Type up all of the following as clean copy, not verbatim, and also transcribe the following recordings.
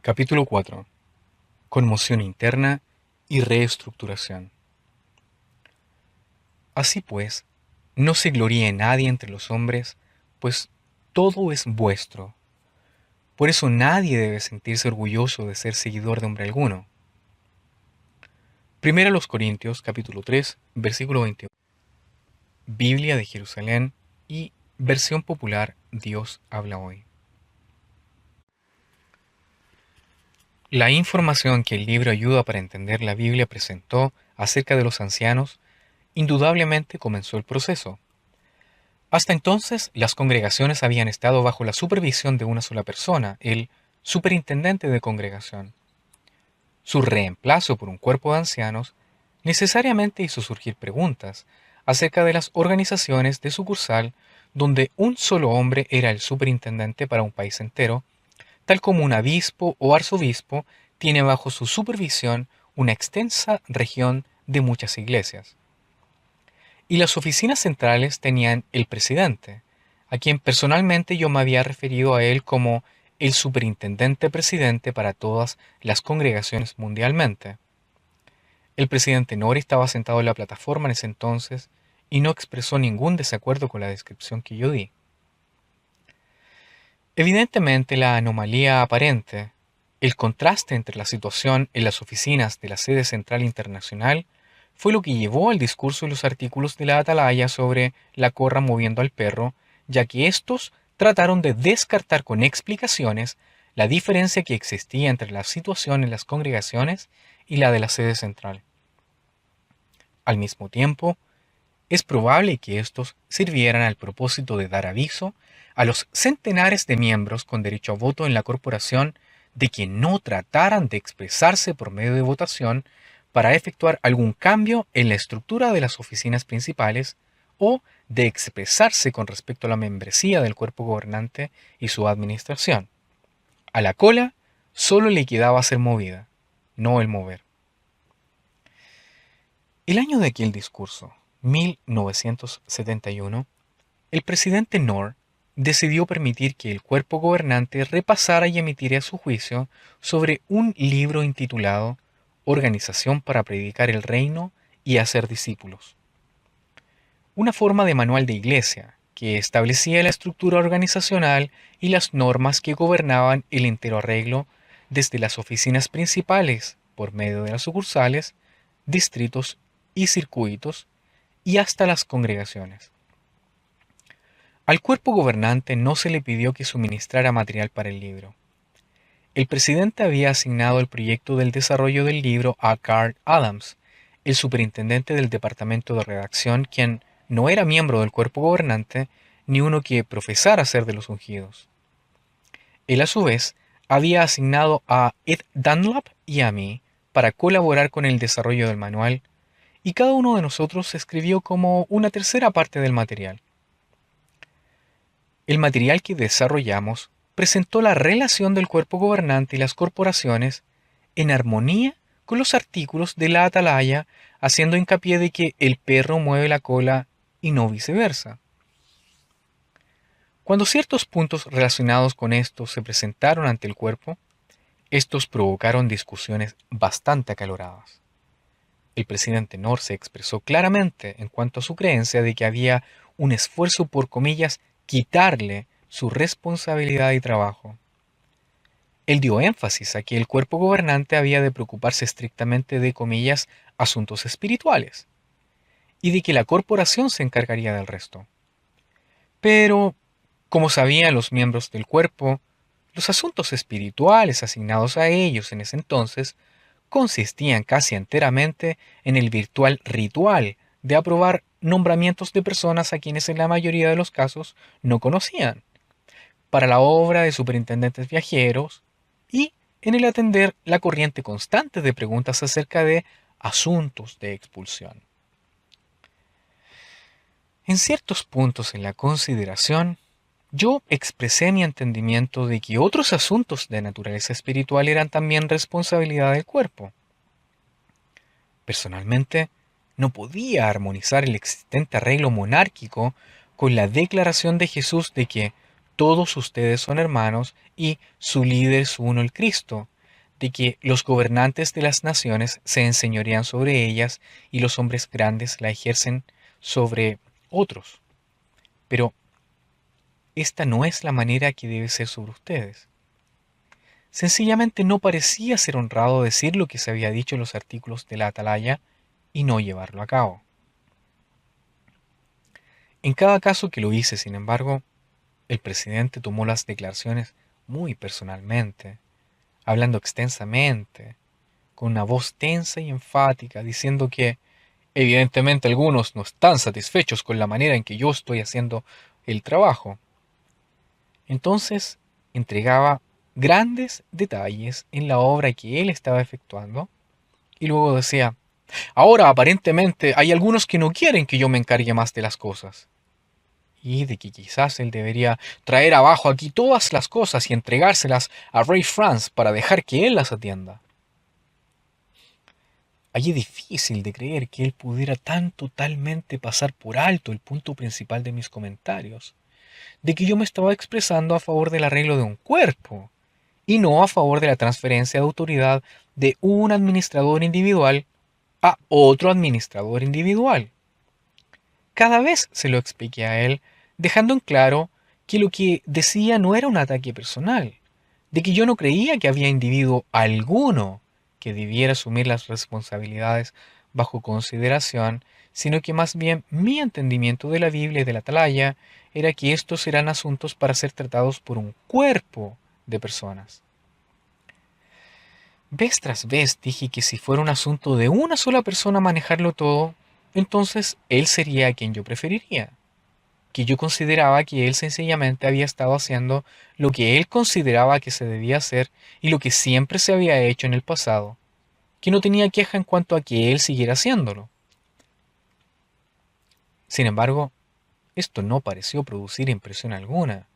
Capítulo 4. Conmoción interna y reestructuración. Así pues, no se gloríe nadie entre los hombres, pues todo es vuestro. Por eso nadie debe sentirse orgulloso de ser seguidor de hombre alguno. Primera a los Corintios, capítulo 3, versículo 21. Biblia de Jerusalén y versión popular Dios habla hoy. La información que el libro Ayuda para entender la Biblia presentó acerca de los ancianos indudablemente comenzó el proceso. Hasta entonces, las congregaciones habían estado bajo la supervisión de una sola persona, el superintendente de congregación. Su reemplazo por un cuerpo de ancianos necesariamente hizo surgir preguntas acerca de las organizaciones de sucursal donde un solo hombre era el superintendente para un país entero, tal como un obispo o arzobispo tiene bajo su supervisión una extensa región de muchas iglesias. Y las oficinas centrales tenían el presidente, a quien personalmente yo me había referido a él como el superintendente presidente para todas las congregaciones mundialmente. El presidente Nori estaba sentado en la plataforma en ese entonces y no expresó ningún desacuerdo con la descripción que yo di. Evidentemente la anomalía aparente, el contraste entre la situación en las oficinas de la sede central internacional, fue lo que llevó al discurso y los artículos de la Atalaya sobre la corra moviendo al perro, ya que estos trataron de descartar con explicaciones la diferencia que existía entre la situación en las congregaciones y la de la sede central. Al mismo tiempo, es probable que estos sirvieran al propósito de dar aviso a los centenares de miembros con derecho a voto en la corporación de que no trataran de expresarse por medio de votación para efectuar algún cambio en la estructura de las oficinas principales o de expresarse con respecto a la membresía del cuerpo gobernante y su administración. A la cola solo le quedaba ser movida, no el mover. El año de aquel discurso, 1971, el presidente Knorr decidió permitir que el cuerpo gobernante repasara y emitiera su juicio sobre un libro intitulado Organización para predicar el reino y hacer discípulos. Una forma de manual de iglesia que establecía la estructura organizacional y las normas que gobernaban el entero arreglo desde las oficinas principales, por medio de las sucursales, distritos y circuitos, y hasta las congregaciones. Al cuerpo gobernante no se le pidió que suministrara material para el libro. El presidente había asignado el proyecto del desarrollo del libro a Carl Adams, el superintendente del departamento de redacción, quien no era miembro del cuerpo gobernante ni uno que profesara ser de los ungidos. Él a su vez había asignado a Ed Dunlap y a mí para colaborar con el desarrollo del manual, y cada uno de nosotros escribió como una tercera parte del material. El material que desarrollamos presentó la relación del cuerpo gobernante y las corporaciones en armonía con los artículos de la Atalaya, haciendo hincapié de que el perro mueve la cola y no viceversa. Cuando ciertos puntos relacionados con esto se presentaron ante el cuerpo, estos provocaron discusiones bastante acaloradas. El presidente Knorr se expresó claramente en cuanto a su creencia de que había un esfuerzo por, comillas, quitarle su responsabilidad y trabajo. Él dio énfasis a que el cuerpo gobernante había de preocuparse estrictamente de, comillas, asuntos espirituales, y de que la corporación se encargaría del resto. Pero, como sabían los miembros del cuerpo, los asuntos espirituales asignados a ellos en ese entonces consistían casi enteramente en el virtual ritual de aprobar nombramientos de personas a quienes en la mayoría de los casos no conocían, para la obra de superintendentes viajeros y en el atender la corriente constante de preguntas acerca de asuntos de expulsión. En ciertos puntos en la consideración, yo expresé mi entendimiento de que otros asuntos de naturaleza espiritual eran también responsabilidad del cuerpo. Personalmente, no podía armonizar el existente arreglo monárquico con la declaración de Jesús de que todos ustedes son hermanos y su líder es uno, el Cristo, de que los gobernantes de las naciones se enseñorean sobre ellas y los hombres grandes la ejercen sobre otros. Pero esta no es la manera que debe ser sobre ustedes. Sencillamente no parecía ser honrado decir lo que se había dicho en los artículos de la Atalaya y no llevarlo a cabo. En cada caso que lo hice, sin embargo, el presidente tomó las declaraciones muy personalmente, hablando extensamente, con una voz tensa y enfática, diciendo que evidentemente algunos no están satisfechos con la manera en que yo estoy haciendo el trabajo. Entonces entregaba grandes detalles en la obra que él estaba efectuando y luego decía, ahora aparentemente hay algunos que no quieren que yo me encargue más de las cosas. Y de que quizás él debería traer abajo aquí todas las cosas y entregárselas a Rey Franz para dejar que él las atienda. Allí es difícil de creer que él pudiera tan totalmente pasar por alto el punto principal de mis comentarios, de que yo me estaba expresando a favor del arreglo de un cuerpo, y no a favor de la transferencia de autoridad de un administrador individual a otro administrador individual. Cada vez se lo expliqué a él, dejando en claro que lo que decía no era un ataque personal, de que yo no creía que había individuo alguno que debiera asumir las responsabilidades bajo consideración, sino que más bien mi entendimiento de la Biblia y de la Atalaya era que estos eran asuntos para ser tratados por un cuerpo de personas. Vez tras vez dije que si fuera un asunto de una sola persona manejarlo todo, entonces él sería a quien yo preferiría, que yo consideraba que él sencillamente había estado haciendo lo que él consideraba que se debía hacer y lo que siempre se había hecho en el pasado, que no tenía queja en cuanto a que él siguiera haciéndolo. Sin embargo, esto no pareció producir impresión alguna,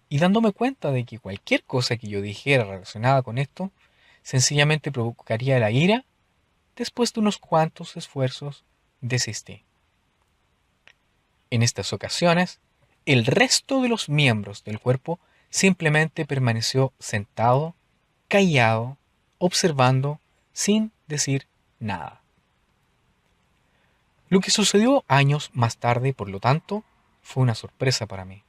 y dándome cuenta de que cualquier cosa que yo dijera relacionada con esto, sencillamente provocaría la ira, después de unos cuantos esfuerzos, desistí. En estas ocasiones, el resto de los miembros del cuerpo simplemente permaneció sentado, callado, observando, sin decir nada. Lo que sucedió años más tarde, por lo tanto, fue una sorpresa para mí.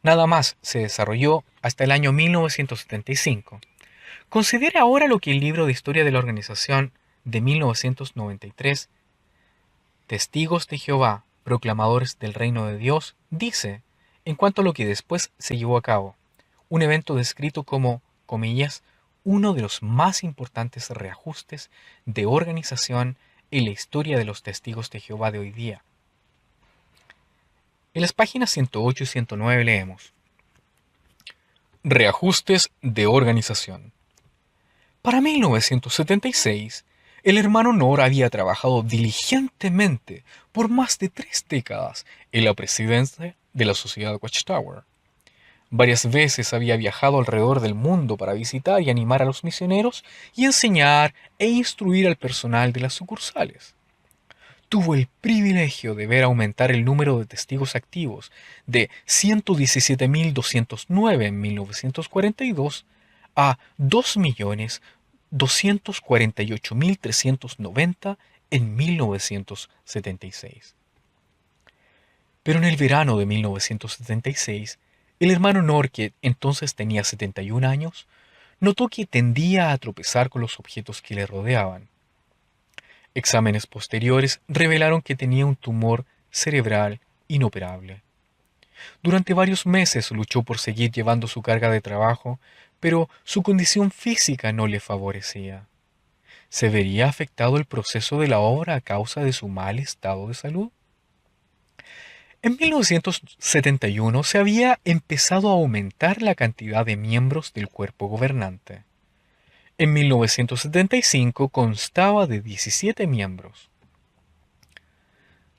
Nada más se desarrolló hasta el año 1975. Considere ahora lo que el libro de historia de la organización de 1993, Testigos de Jehová, proclamadores del reino de Dios, dice en cuanto a lo que después se llevó a cabo, un evento descrito como, comillas, uno de los más importantes reajustes de organización en la historia de los testigos de Jehová de hoy día. En las páginas 108 y 109 leemos: Reajustes de organización. Para 1976, el hermano Nor había trabajado diligentemente por más de 3 décadas en la presidencia de la Sociedad Watchtower. Varias veces había viajado alrededor del mundo para visitar y animar a los misioneros y enseñar e instruir al personal de las sucursales. Tuvo el privilegio de ver aumentar el número de testigos activos de 117.209 en 1942 a 2.248.390 en 1976. Pero en el verano de 1976, el hermano Nor, que entonces tenía 71 años, notó que tendía a tropezar con los objetos que le rodeaban. Exámenes posteriores revelaron que tenía un tumor cerebral inoperable. Durante varios meses luchó por seguir llevando su carga de trabajo, pero su condición física no le favorecía. ¿Se vería afectado el proceso de la obra a causa de su mal estado de salud? En 1971 se había empezado a aumentar la cantidad de miembros del cuerpo gobernante. En 1975 constaba de 17 miembros.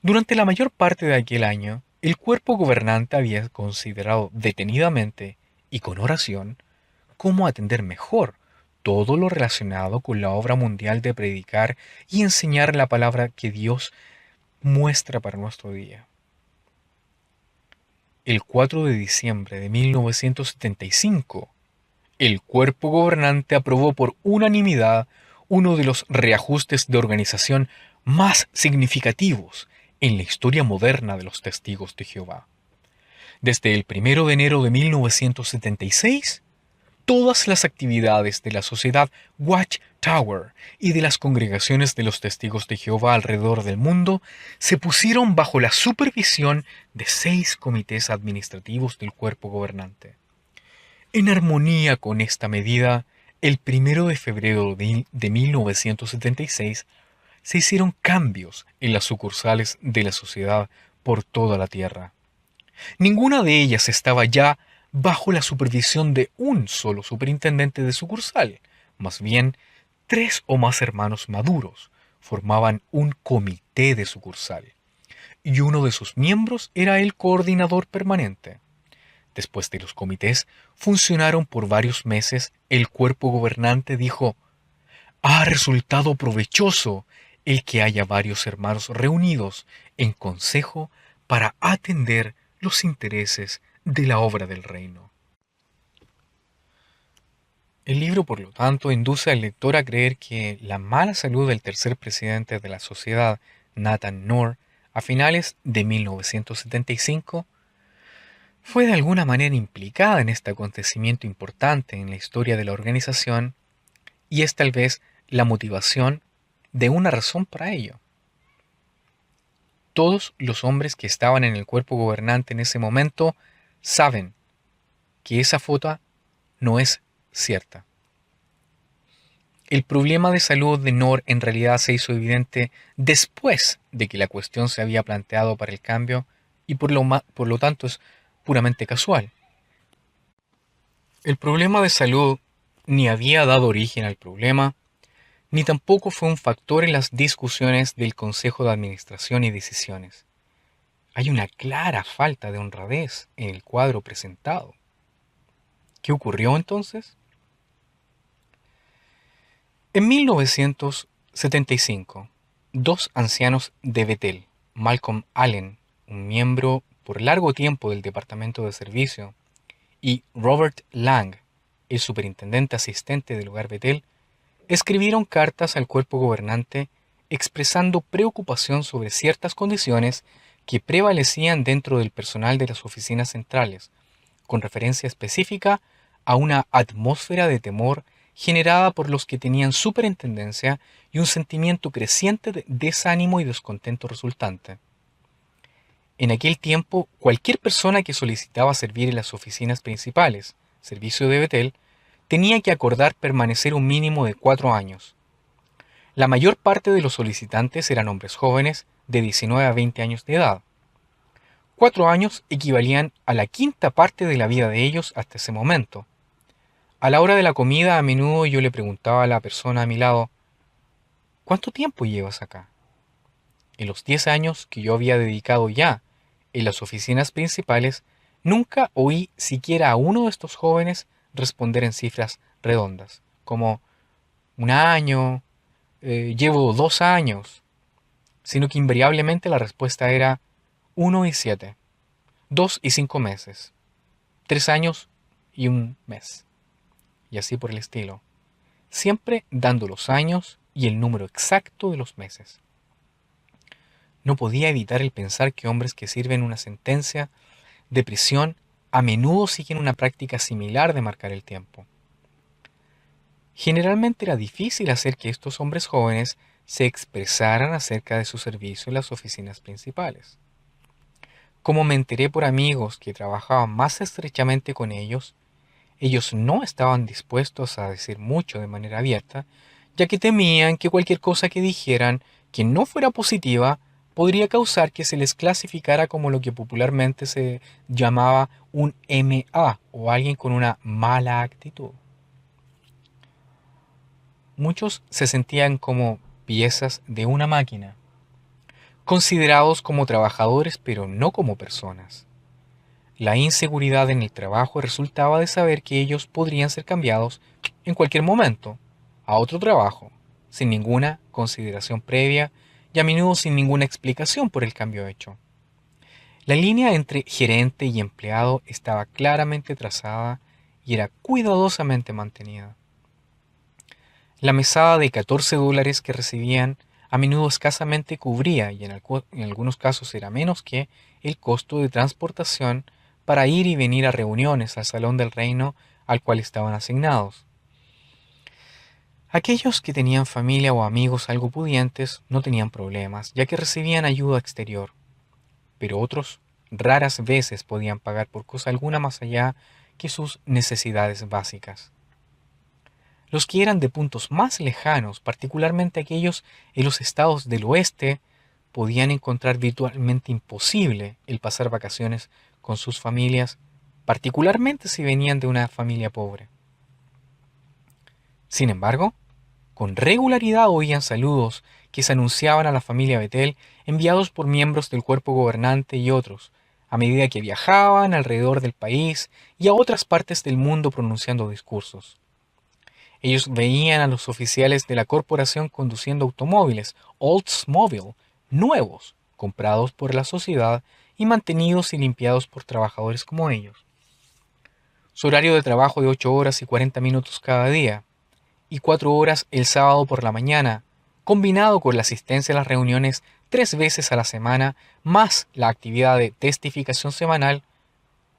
Durante la mayor parte de aquel año, el cuerpo gobernante había considerado detenidamente y con oración cómo atender mejor todo lo relacionado con la obra mundial de predicar y enseñar la palabra que Dios muestra para nuestro día. El 4 de diciembre de 1975, el cuerpo gobernante aprobó por unanimidad uno de los reajustes de organización más significativos en la historia moderna de los testigos de Jehová. Desde el 1 de enero de 1976, todas las actividades de la sociedad Watchtower y de las congregaciones de los testigos de Jehová alrededor del mundo se pusieron bajo la supervisión de 6 comités administrativos del cuerpo gobernante. En armonía con esta medida, el 1 de febrero de 1976 se hicieron cambios en las sucursales de la sociedad por toda la tierra. Ninguna de ellas estaba ya bajo la supervisión de un solo superintendente de sucursal. Más bien, 3 o más hermanos maduros formaban un comité de sucursal, y uno de sus miembros era el coordinador permanente. Después de los comités funcionaron por varios meses, el cuerpo gobernante dijo: ha resultado provechoso el que haya varios hermanos reunidos en consejo para atender los intereses de la obra del reino. El libro, por lo tanto, induce al lector a creer que la mala salud del tercer presidente de la sociedad, Nathan Knorr, a finales de 1975, fue de alguna manera implicada en este acontecimiento importante en la historia de la organización, y es tal vez la motivación de una razón para ello. Todos los hombres que estaban en el cuerpo gobernante en ese momento saben que esa foto no es cierta. El problema de salud de Knorr en realidad se hizo evidente después de que la cuestión se había planteado para el cambio, y por lo tanto es puramente casual. El problema de salud ni había dado origen al problema, ni tampoco fue un factor en las discusiones del Consejo de Administración y Decisiones. Hay una clara falta de honradez en el cuadro presentado. ¿Qué ocurrió entonces? En 1975, 2 ancianos de Bethel, Malcolm Allen, un miembro por largo tiempo del Departamento de Servicio, y Robert Lang, el superintendente asistente del hogar Bethel, escribieron cartas al cuerpo gobernante expresando preocupación sobre ciertas condiciones que prevalecían dentro del personal de las oficinas centrales, con referencia específica a una atmósfera de temor generada por los que tenían superintendencia y un sentimiento creciente de desánimo y descontento resultante. En aquel tiempo, cualquier persona que solicitaba servir en las oficinas principales, servicio de Bethel, tenía que acordar permanecer un mínimo de 4 años. La mayor parte de los solicitantes eran hombres jóvenes de 19 a 20 años de edad. 4 años equivalían a la quinta parte de la vida de ellos hasta ese momento. A la hora de la comida, a menudo yo le preguntaba a la persona a mi lado: ¿cuánto tiempo llevas acá? En los 10 años que yo había dedicado ya en las oficinas principales, nunca oí siquiera a uno de estos jóvenes responder en cifras redondas, como 1 año, llevo 2 años, sino que invariablemente la respuesta era 1 y 7, 2 y 5 meses, 3 años y 1 mes, y así por el estilo, siempre dando los años y el número exacto de los meses. No podía evitar el pensar que hombres que sirven una sentencia de prisión a menudo siguen una práctica similar de marcar el tiempo. Generalmente era difícil hacer que estos hombres jóvenes se expresaran acerca de su servicio en las oficinas principales. Como me enteré por amigos que trabajaban más estrechamente con ellos no estaban dispuestos a decir mucho de manera abierta, ya que temían que cualquier cosa que dijeran que no fuera positiva podría causar que se les clasificara como lo que popularmente se llamaba un MA, o alguien con una mala actitud. Muchos se sentían como piezas de una máquina, considerados como trabajadores pero no como personas. La inseguridad en el trabajo resultaba de saber que ellos podrían ser cambiados en cualquier momento a otro trabajo, sin ninguna consideración previa y a menudo sin ninguna explicación por el cambio hecho. La línea entre gerente y empleado estaba claramente trazada, y era cuidadosamente mantenida. La mesada de $14 que recibían a menudo escasamente cubría, y en algunos casos era menos que, el costo de transportación para ir y venir a reuniones al Salón del Reino al cual estaban asignados. Aquellos que tenían familia o amigos algo pudientes no tenían problemas, ya que recibían ayuda exterior, pero otros raras veces podían pagar por cosa alguna más allá que sus necesidades básicas. Los que eran de puntos más lejanos, particularmente aquellos en los estados del oeste, podían encontrar virtualmente imposible el pasar vacaciones con sus familias, particularmente si venían de una familia pobre. Sin embargo, con regularidad oían saludos que se anunciaban a la familia Betel enviados por miembros del cuerpo gobernante y otros, a medida que viajaban alrededor del país y a otras partes del mundo pronunciando discursos. Ellos veían a los oficiales de la corporación conduciendo automóviles Oldsmobile nuevos, comprados por la sociedad y mantenidos y limpiados por trabajadores como ellos. Su horario de trabajo de 8 horas y 40 minutos cada día, y 4 horas el sábado por la mañana, combinado con la asistencia a las reuniones 3 veces a la semana, más la actividad de testificación semanal,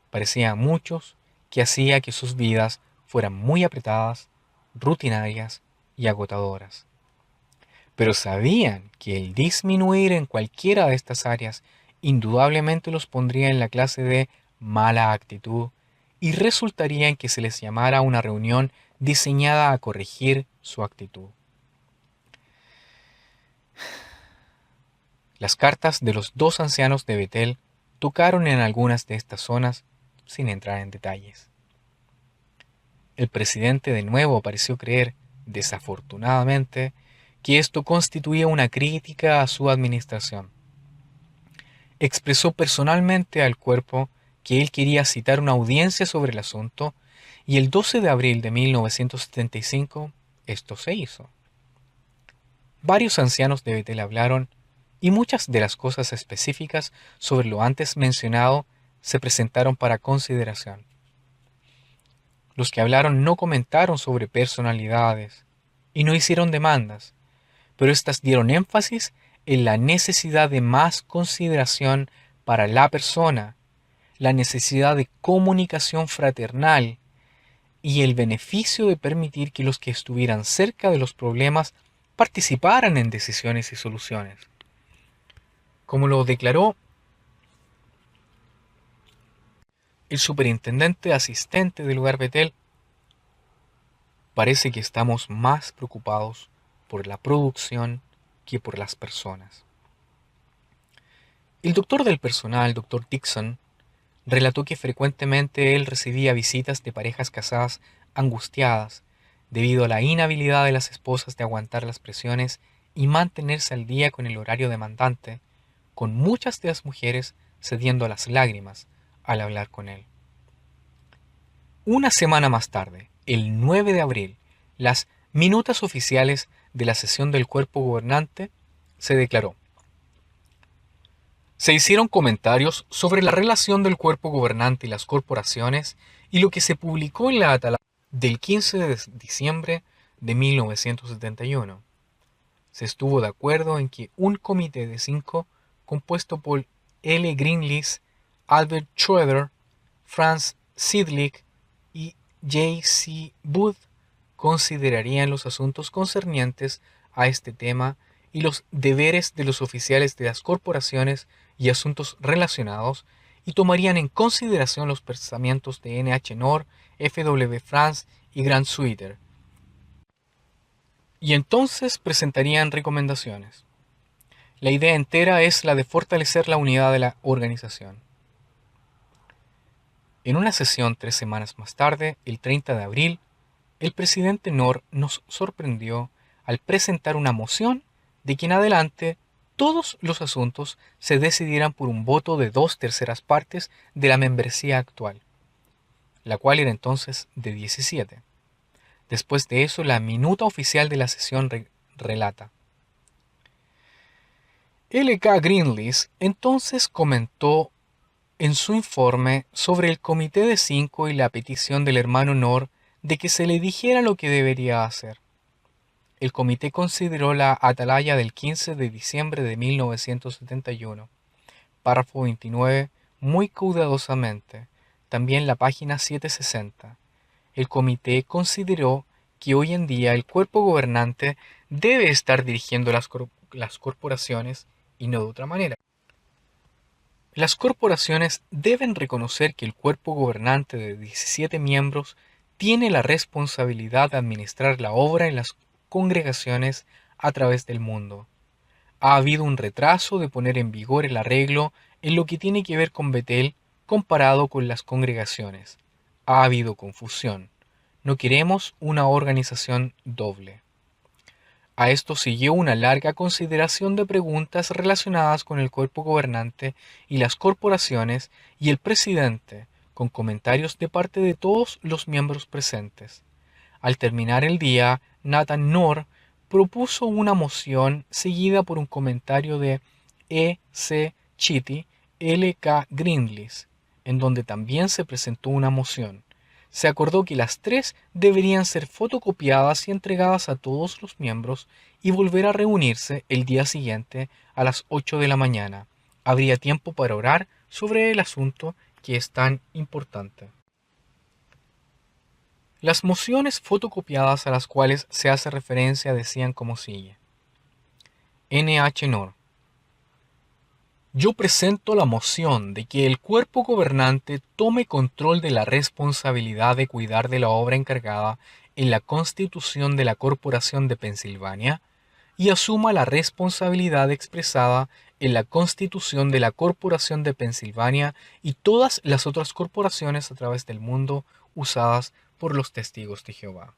parecía a muchos que hacía que sus vidas fueran muy apretadas, rutinarias y agotadoras. Pero sabían que el disminuir en cualquiera de estas áreas indudablemente los pondría en la clase de mala actitud y resultaría en que se les llamara a una reunión diseñada a corregir su actitud. Las cartas de los dos ancianos de Betel tocaron en algunas de estas zonas sin entrar en detalles. El presidente de nuevo pareció creer, desafortunadamente, que esto constituía una crítica a su administración. Expresó personalmente al cuerpo que él quería citar una audiencia sobre el asunto y el 12 de abril de 1975 esto se hizo. Varios ancianos de Betel hablaron y muchas de las cosas específicas sobre lo antes mencionado se presentaron para consideración. Los que hablaron no comentaron sobre personalidades y no hicieron demandas, pero éstas dieron énfasis en la necesidad de más consideración para la persona, la necesidad de comunicación fraternal y el beneficio de permitir que los que estuvieran cerca de los problemas participaran en decisiones y soluciones. Como lo declaró el superintendente asistente del lugar Betel, parece que estamos más preocupados por la producción que por las personas. El doctor del personal, Dr. Dixon, relató que frecuentemente él recibía visitas de parejas casadas angustiadas debido a la inhabilidad de las esposas de aguantar las presiones y mantenerse al día con el horario demandante, con muchas de las mujeres cediendo a las lágrimas al hablar con él. Una semana más tarde, el 9 de abril, las minutas oficiales de la sesión del cuerpo gobernante se declaró: se hicieron comentarios sobre la relación del cuerpo gobernante y las corporaciones y lo que se publicó en la Atalaya del 15 de diciembre de 1971. Se estuvo de acuerdo en que un comité de 5, compuesto por L. Greenlees, Albert Schroeder, Franz Sidlich y J. C. Booth, considerarían los asuntos concernientes a este tema y los deberes de los oficiales de las corporaciones y asuntos relacionados, y tomarían en consideración los pensamientos de N. H. Nor, F. W. Franz y Grant Sweeter. Y entonces presentarían recomendaciones. La idea entera es la de fortalecer la unidad de la organización. En una sesión 3 semanas más tarde, el 30 de abril, el presidente Nor nos sorprendió al presentar una moción de que en adelante todos los asuntos se decidieran por un voto de 2/3 partes de la membresía actual, la cual era entonces de 17. Después de eso, la minuta oficial de la sesión relata: L. K. Greenlees entonces comentó en su informe sobre el Comité de Cinco y la petición del hermano Nor de que se le dijera lo que debería hacer. El comité consideró la atalaya del 15 de diciembre de 1971, párrafo 29, muy cuidadosamente, también la página 760. El comité consideró que hoy en día el cuerpo gobernante debe estar dirigiendo las corporaciones y no de otra manera. Las corporaciones deben reconocer que el cuerpo gobernante de 17 miembros tiene la responsabilidad de administrar la obra en las congregaciones a través del mundo. Ha habido un retraso de poner en vigor el arreglo en lo que tiene que ver con Betel comparado con las congregaciones. Ha habido confusión. No queremos una organización doble. A esto siguió una larga consideración de preguntas relacionadas con el cuerpo gobernante y las corporaciones y el presidente, con comentarios de parte de todos los miembros presentes. Al terminar el día, Nathan Knorr propuso una moción seguida por un comentario de E. C. Chitty, L. K. Greenlees, en donde también se presentó una moción. Se acordó que las tres deberían ser fotocopiadas y entregadas a todos los miembros y volver a reunirse el día siguiente a las 8 de la mañana. Habría tiempo para orar sobre el asunto que es tan importante. Las mociones fotocopiadas a las cuales se hace referencia decían como sigue. N. H. Knorr. Yo presento la moción de que el cuerpo gobernante tome control de la responsabilidad de cuidar de la obra encargada en la Constitución de la Corporación de Pensilvania y asuma la responsabilidad expresada en la Constitución de la Corporación de Pensilvania y todas las otras corporaciones a través del mundo usadas por los testigos de Jehová.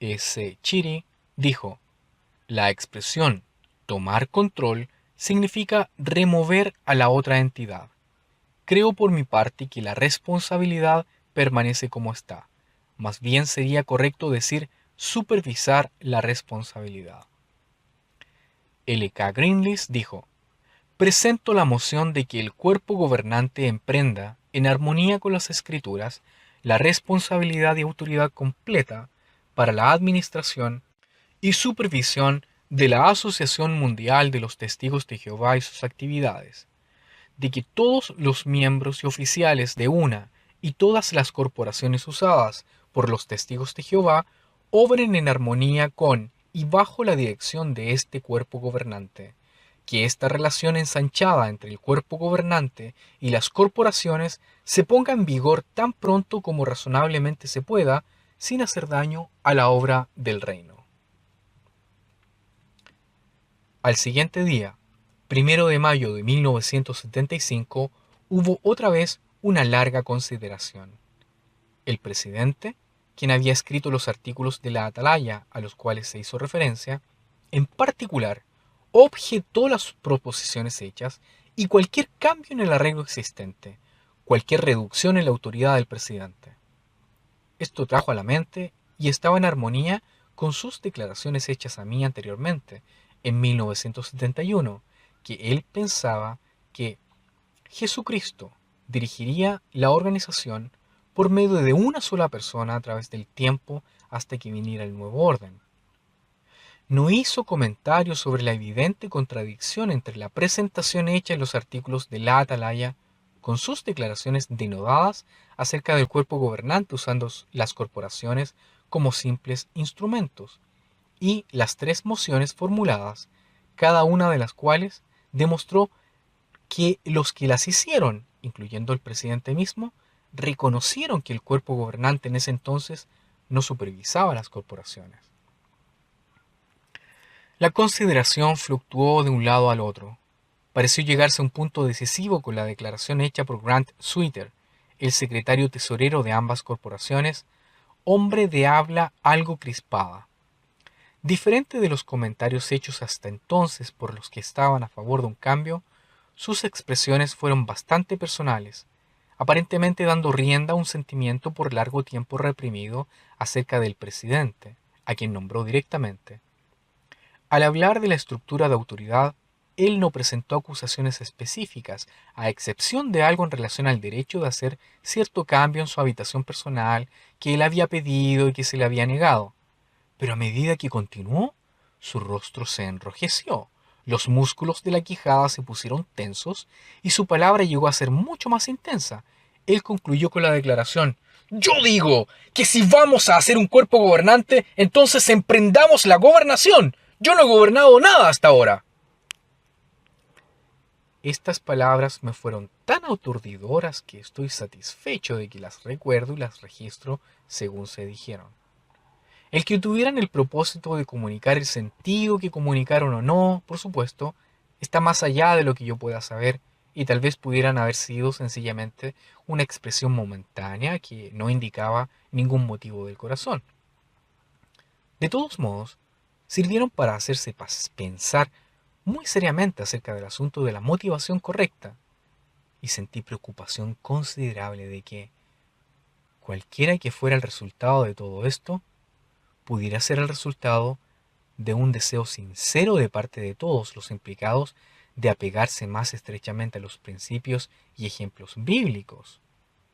S. Chitty dijo, la expresión tomar control significa remover a la otra entidad. Creo por mi parte que la responsabilidad permanece como está. Más bien sería correcto decir supervisar la responsabilidad. L. K. Greenlees dijo, presento la moción de que el cuerpo gobernante emprenda, en armonía con las Escrituras, la responsabilidad y autoridad completa para la administración y supervisión de la Asociación Mundial de los Testigos de Jehová y sus actividades, de que todos los miembros y oficiales de una y todas las corporaciones usadas por los Testigos de Jehová obren en armonía con y bajo la dirección de este cuerpo gobernante, que esta relación ensanchada entre el cuerpo gobernante y las corporaciones se ponga en vigor tan pronto como razonablemente se pueda, sin hacer daño a la obra del reino. Al siguiente día, 1 de mayo de 1975, hubo otra vez una larga consideración. El presidente, quien había escrito los artículos de la Atalaya a los cuales se hizo referencia, en particular, objetó las proposiciones hechas y cualquier cambio en el arreglo existente, cualquier reducción en la autoridad del presidente. Esto trajo a la mente y estaba en armonía con sus declaraciones hechas a mí anteriormente, en 1971, que él pensaba que Jesucristo dirigiría la organización por medio de una sola persona a través del tiempo hasta que viniera el nuevo orden. No hizo comentarios sobre la evidente contradicción entre la presentación hecha en los artículos de la Atalaya con sus declaraciones denodadas acerca del cuerpo gobernante usando las corporaciones como simples instrumentos, y las tres mociones formuladas, cada una de las cuales demostró que los que las hicieron, incluyendo el presidente mismo, reconocieron que el cuerpo gobernante en ese entonces no supervisaba las corporaciones. La consideración fluctuó de un lado al otro. Pareció llegarse a un punto decisivo con la declaración hecha por Grant Sweeter, el secretario tesorero de ambas corporaciones, hombre de habla algo crispada. Diferente de los comentarios hechos hasta entonces por los que estaban a favor de un cambio, sus expresiones fueron bastante personales, aparentemente dando rienda a un sentimiento por largo tiempo reprimido acerca del presidente, a quien nombró directamente. Al hablar de la estructura de autoridad, él no presentó acusaciones específicas, a excepción de algo en relación al derecho de hacer cierto cambio en su habitación personal que él había pedido y que se le había negado. Pero a medida que continuó, su rostro se enrojeció, los músculos de la quijada se pusieron tensos y su palabra llegó a ser mucho más intensa. Él concluyó con la declaración: Yo digo que si vamos a hacer un cuerpo gobernante, entonces emprendamos la gobernación. Yo no he gobernado nada hasta ahora. Estas palabras me fueron tan aturdidoras que estoy satisfecho de que las recuerdo y las registro según se dijeron. El que tuvieran el propósito de comunicar el sentido que comunicaron o no, por supuesto, está más allá de lo que yo pueda saber y tal vez pudieran haber sido sencillamente una expresión momentánea que no indicaba ningún motivo del corazón. De todos modos, sirvieron para hacerse pensar muy seriamente acerca del asunto de la motivación correcta y sentí preocupación considerable de que, cualquiera que fuera el resultado de todo esto, pudiera ser el resultado de un deseo sincero de parte de todos los implicados de apegarse más estrechamente a los principios y ejemplos bíblicos,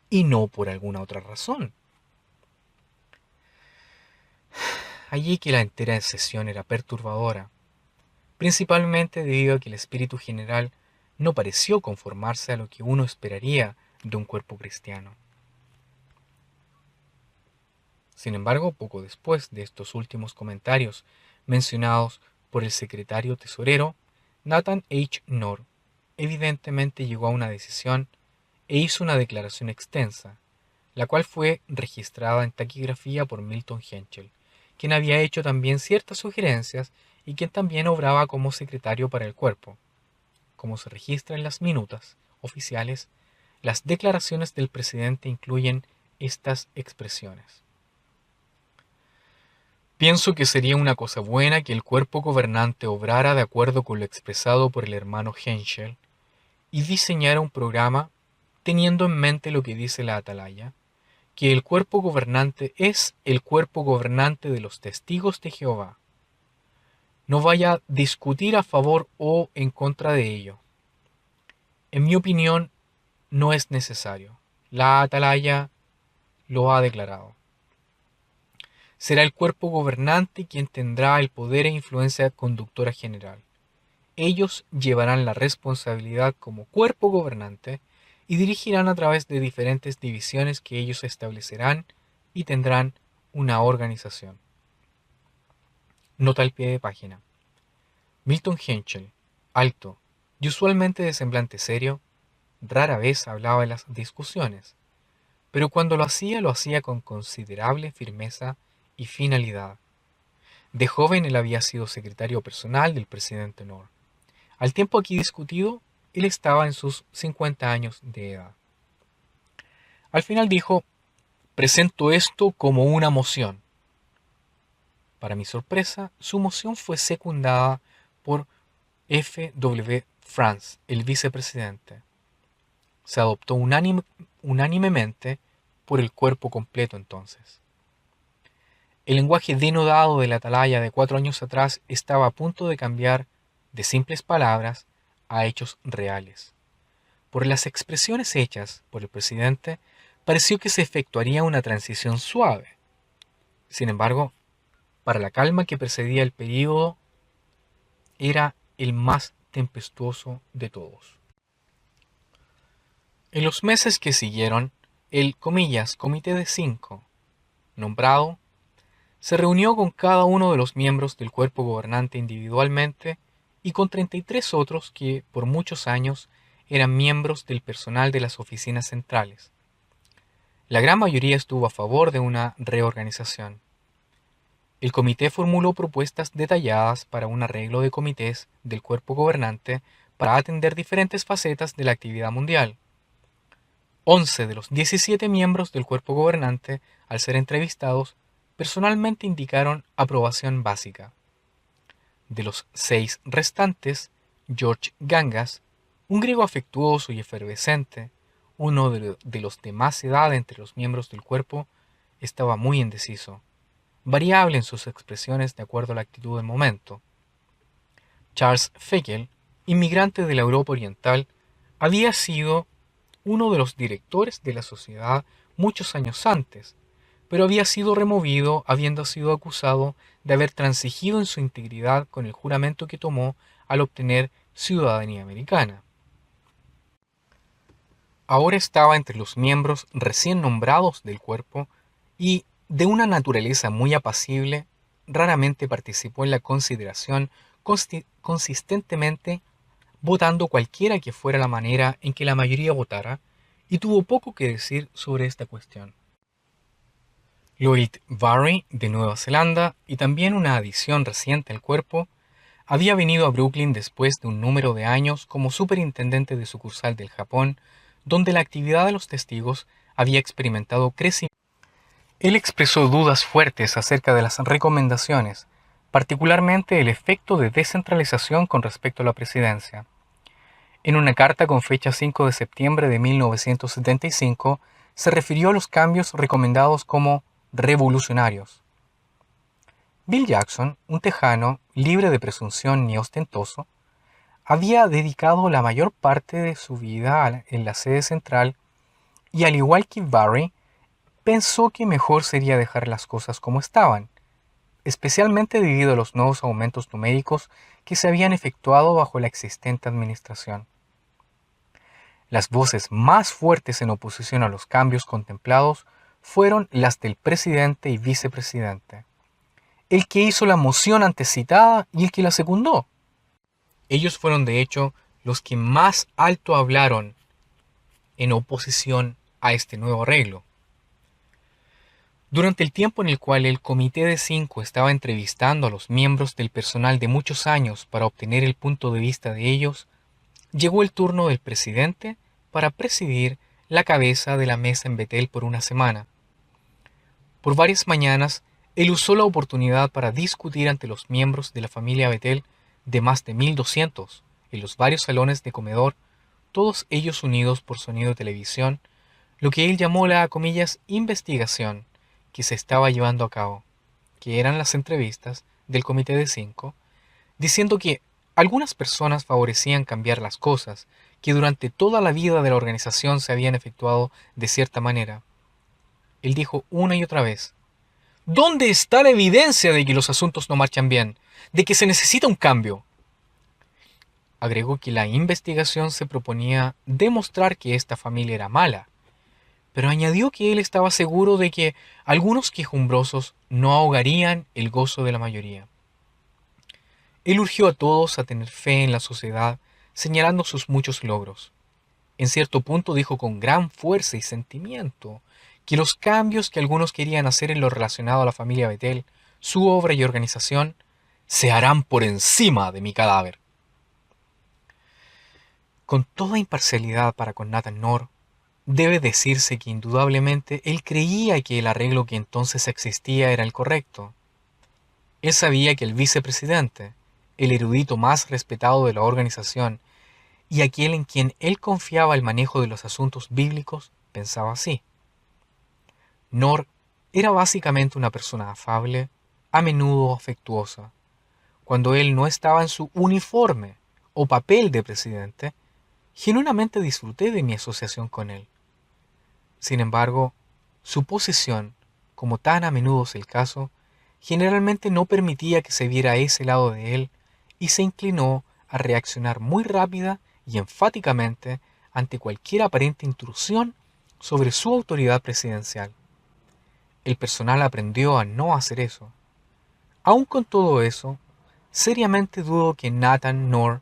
y no por alguna otra razón. Allí que la entera sesión era perturbadora, principalmente debido a que el espíritu general no pareció conformarse a lo que uno esperaría de un cuerpo cristiano. Sin embargo, poco después de estos últimos comentarios mencionados por el secretario tesorero, Nathan H. Knorr evidentemente llegó a una decisión e hizo una declaración extensa, la cual fue registrada en taquigrafía por Milton Henschel, quien había hecho también ciertas sugerencias y quien también obraba como secretario para el cuerpo. Como se registra en las minutas oficiales, las declaraciones del presidente incluyen estas expresiones. Pienso que sería una cosa buena que el cuerpo gobernante obrara de acuerdo con lo expresado por el hermano Henschel y diseñara un programa teniendo en mente lo que dice la Atalaya, que el cuerpo gobernante es el cuerpo gobernante de los testigos de Jehová. No vaya a discutir a favor o en contra de ello. En mi opinión, no es necesario. La Atalaya lo ha declarado. Será el cuerpo gobernante quien tendrá el poder e influencia conductora general. Ellos llevarán la responsabilidad como cuerpo gobernante y dirigirán a través de diferentes divisiones que ellos establecerán y tendrán una organización. Nota al pie de página. Milton Henschel, alto y usualmente de semblante serio, rara vez hablaba en las discusiones, pero cuando lo hacía con considerable firmeza y finalidad. De joven él había sido secretario personal del presidente Knorr. Al tiempo aquí discutido, él estaba en sus 50 años de edad. Al final dijo: presento esto como una moción. Para mi sorpresa, su moción fue secundada por F. W. France, el vicepresidente. Se adoptó unánimemente por el cuerpo completo entonces. El lenguaje denodado de la atalaya de 4 años atrás estaba a punto de cambiar de simples palabras a hechos reales. Por las expresiones hechas por el presidente, pareció que se efectuaría una transición suave. Sin embargo, para la calma que precedía el período, era el más tempestuoso de todos. En los meses que siguieron, el Comité de 5, nombrado, se reunió con cada uno de los miembros del cuerpo gobernante individualmente y con 33 otros que por muchos años eran miembros del personal de las oficinas centrales. La gran mayoría estuvo a favor de una reorganización. El comité formuló propuestas detalladas para un arreglo de comités del cuerpo gobernante para atender diferentes facetas de la actividad mundial. 11 de los 17 miembros del cuerpo gobernante, al ser entrevistados, personalmente indicaron aprobación básica. De los 6 restantes, George Gangas, un griego afectuoso y efervescente, uno de los de más edad entre los miembros del cuerpo, estaba muy indeciso, variable en sus expresiones de acuerdo a la actitud del momento. Charles Feckel, inmigrante de la Europa Oriental, había sido uno de los directores de la sociedad muchos años antes, pero había sido removido habiendo sido acusado de haber transigido en su integridad con el juramento que tomó al obtener ciudadanía americana. Ahora estaba entre los miembros recién nombrados del cuerpo y, de una naturaleza muy apacible, raramente participó en la consideración consistentemente, votando cualquiera que fuera la manera en que la mayoría votara, y tuvo poco que decir sobre esta cuestión. Lloyd Barry, de Nueva Zelanda, y también una adición reciente al cuerpo, había venido a Brooklyn después de un número de años como superintendente de sucursal del Japón, donde la actividad de los testigos había experimentado crecimiento. Él expresó dudas fuertes acerca de las recomendaciones, particularmente el efecto de descentralización con respecto a la presidencia. En una carta con fecha 5 de septiembre de 1975, se refirió a los cambios recomendados como revolucionarios. Bill Jackson, un tejano libre de presunción ni ostentoso, había dedicado la mayor parte de su vida en la sede central y, al igual que Barry, pensó que mejor sería dejar las cosas como estaban, especialmente debido a los nuevos aumentos numéricos que se habían efectuado bajo la existente administración. Las voces más fuertes en oposición a los cambios contemplados fueron las del presidente y vicepresidente, el que hizo la moción antecitada y el que la secundó. Ellos fueron de hecho los que más alto hablaron en oposición a este nuevo arreglo. Durante el tiempo en el cual el Comité de Cinco estaba entrevistando a los miembros del personal de muchos años para obtener el punto de vista de ellos, llegó el turno del presidente para presidir la cabeza de la mesa en Betel por una semana. Por varias mañanas, él usó la oportunidad para discutir ante los miembros de la familia Betel, de más de 1200, en los varios salones de comedor, todos ellos unidos por sonido de televisión, lo que él llamó la, comillas, investigación que se estaba llevando a cabo, que eran las entrevistas del Comité de Cinco, diciendo que algunas personas favorecían cambiar las cosas, que durante toda la vida de la organización se habían efectuado de cierta manera. Él dijo una y otra vez: ¿dónde está la evidencia de que los asuntos no marchan bien? ¿De que se necesita un cambio? Agregó que la investigación se proponía demostrar que esta familia era mala, pero añadió que él estaba seguro de que algunos quejumbrosos no ahogarían el gozo de la mayoría. Él urgió a todos a tener fe en la sociedad, señalando sus muchos logros. En cierto punto dijo con gran fuerza y sentimiento que los cambios que algunos querían hacer en lo relacionado a la familia Betel, su obra y organización, se harán por encima de mi cadáver. Con toda imparcialidad para con Nathan Knorr, debe decirse que indudablemente él creía que el arreglo que entonces existía era el correcto. Él sabía que el vicepresidente, el erudito más respetado de la organización y aquel en quien él confiaba el manejo de los asuntos bíblicos, pensaba así. Knorr era básicamente una persona afable, a menudo afectuosa. Cuando él no estaba en su uniforme o papel de presidente, genuinamente disfruté de mi asociación con él. Sin embargo, su posición, como tan a menudo es el caso, generalmente no permitía que se viera ese lado de él y se inclinó a reaccionar muy rápida y enfáticamente ante cualquier aparente intrusión sobre su autoridad presidencial. El personal aprendió a no hacer eso. Aun con todo eso, seriamente dudo que Nathan Knorr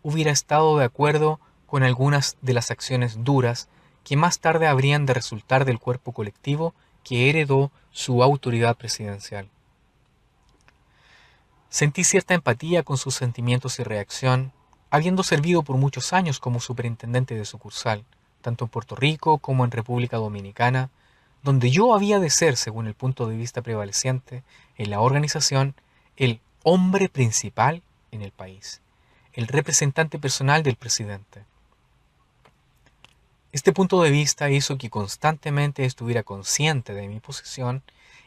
hubiera estado de acuerdo con algunas de las acciones duras que más tarde habrían de resultar del cuerpo colectivo que heredó su autoridad presidencial. Sentí cierta empatía con sus sentimientos y reacción, habiendo servido por muchos años como superintendente de sucursal, tanto en Puerto Rico como en República Dominicana, donde yo había de ser, según el punto de vista prevaleciente en la organización, el hombre principal en el país, el representante personal del presidente. Este punto de vista hizo que constantemente estuviera consciente de mi posición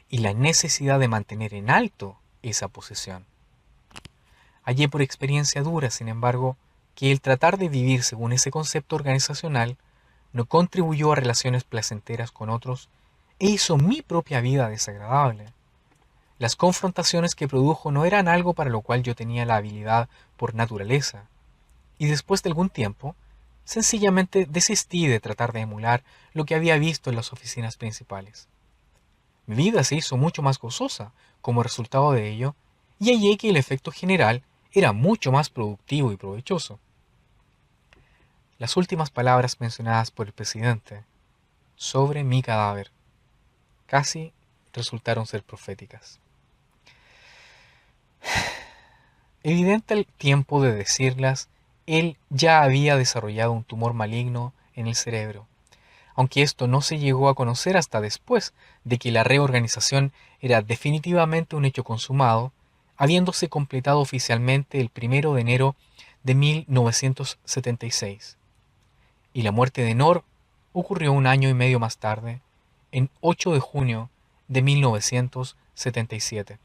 y la necesidad de mantener en alto esa posición. Hallé por experiencia dura, sin embargo, que el tratar de vivir según ese concepto organizacional no contribuyó a relaciones placenteras con otros e hizo mi propia vida desagradable. Las confrontaciones que produjo no eran algo para lo cual yo tenía la habilidad por naturaleza, y después de algún tiempo, sencillamente desistí de tratar de emular lo que había visto en las oficinas principales. Mi vida se hizo mucho más gozosa como resultado de ello, y hallé que el efecto general era mucho más productivo y provechoso. Las últimas palabras mencionadas por el presidente sobre mi cadáver casi resultaron ser proféticas. Evidente al tiempo de decirlas, él ya había desarrollado un tumor maligno en el cerebro, aunque esto no se llegó a conocer hasta después de que la reorganización era definitivamente un hecho consumado, habiéndose completado oficialmente el 1 de enero de 1976. Y la muerte de Nor ocurrió un año y medio más tarde, en 8 de junio de 1977.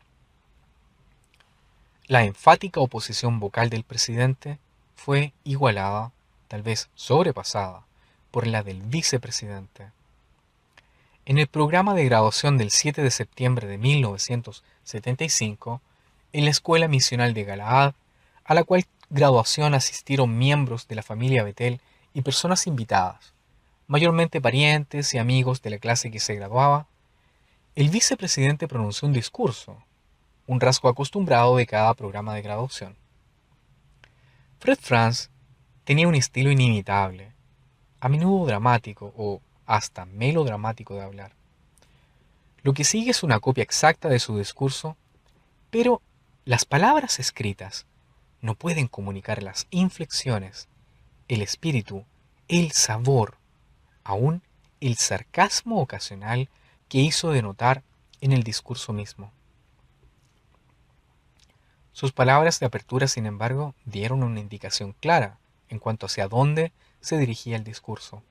La enfática oposición vocal del presidente fue igualada, tal vez sobrepasada, por la del vicepresidente. En el programa de graduación del 7 de septiembre de 1975, en la Escuela Misional de Galaad, a la cual graduación asistieron miembros de la familia Betel y personas invitadas, mayormente parientes y amigos de la clase que se graduaba, el vicepresidente pronunció un discurso, un rasgo acostumbrado de cada programa de graduación. Fred Franz tenía un estilo inimitable, a menudo dramático o hasta melodramático de hablar. Lo que sigue es una copia exacta de su discurso, pero las palabras escritas no pueden comunicar las inflexiones, el espíritu, el sabor, aún el sarcasmo ocasional que hizo denotar en el discurso mismo. Sus palabras de apertura, sin embargo, dieron una indicación clara en cuanto hacia dónde se dirigía el discurso.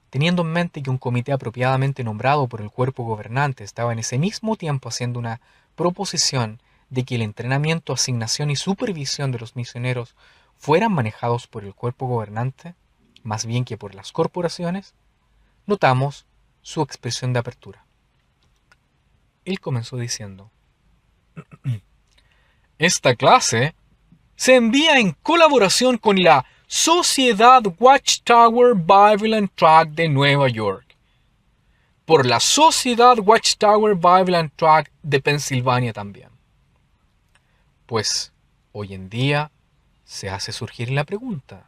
Teniendo en mente que un comité apropiadamente nombrado por el cuerpo gobernante estaba en ese mismo tiempo haciendo una proposición de que el entrenamiento, asignación y supervisión de los misioneros fueran manejados por el cuerpo gobernante, más bien que por las corporaciones, notamos su expresión de apertura. Él comenzó diciendo: esta clase se envía en colaboración con la Sociedad Watchtower Bible and Tract de Nueva York, por la Sociedad Watchtower Bible and Tract de Pensilvania también. Pues hoy en día se hace surgir la pregunta: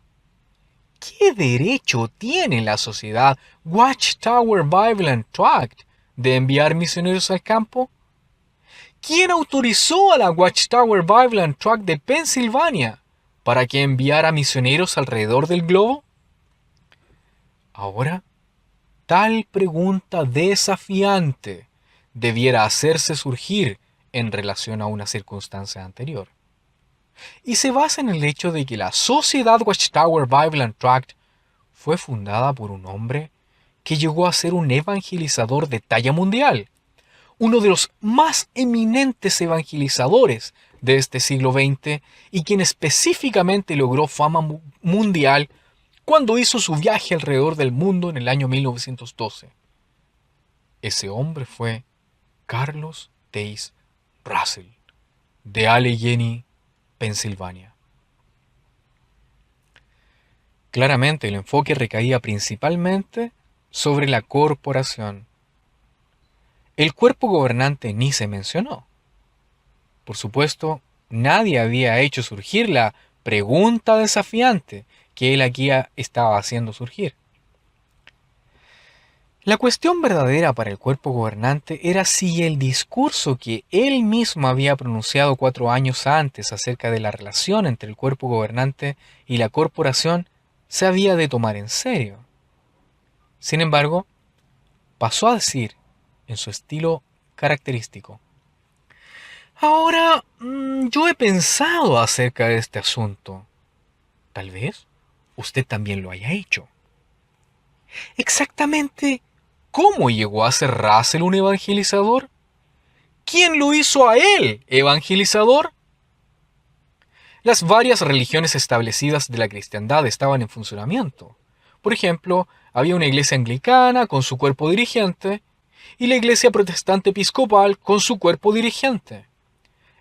¿qué derecho tiene la Sociedad Watchtower Bible and Tract de enviar misioneros al campo? ¿Quién autorizó a la Watchtower Bible and Tract de Pensilvania para que enviara misioneros alrededor del globo? Ahora, tal pregunta desafiante debiera hacerse surgir en relación a una circunstancia anterior. Y se basa en el hecho de que la Sociedad Watchtower Bible and Tract fue fundada por un hombre que llegó a ser un evangelizador de talla mundial, uno de los más eminentes evangelizadores de este siglo XX y quien específicamente logró fama mundial cuando hizo su viaje alrededor del mundo en el año 1912. Ese hombre fue Carlos Taze Russell, de Allegheny, Pensilvania. Claramente el enfoque recaía principalmente sobre la corporación. El cuerpo gobernante ni se mencionó. Por supuesto, nadie había hecho surgir la pregunta desafiante que él aquí estaba haciendo surgir. La cuestión verdadera para el cuerpo gobernante era si el discurso que él mismo había pronunciado 4 años antes acerca de la relación entre el cuerpo gobernante y la corporación se había de tomar en serio. Sin embargo, pasó a decir, en su estilo característico: ahora, yo he pensado acerca de este asunto. Tal vez usted también lo haya hecho. Exactamente, ¿cómo llegó a ser Russell un evangelizador? ¿Quién lo hizo a él evangelizador? Las varias religiones establecidas de la cristiandad estaban en funcionamiento. Por ejemplo, había una iglesia anglicana con su cuerpo dirigente y la iglesia protestante episcopal con su cuerpo dirigente.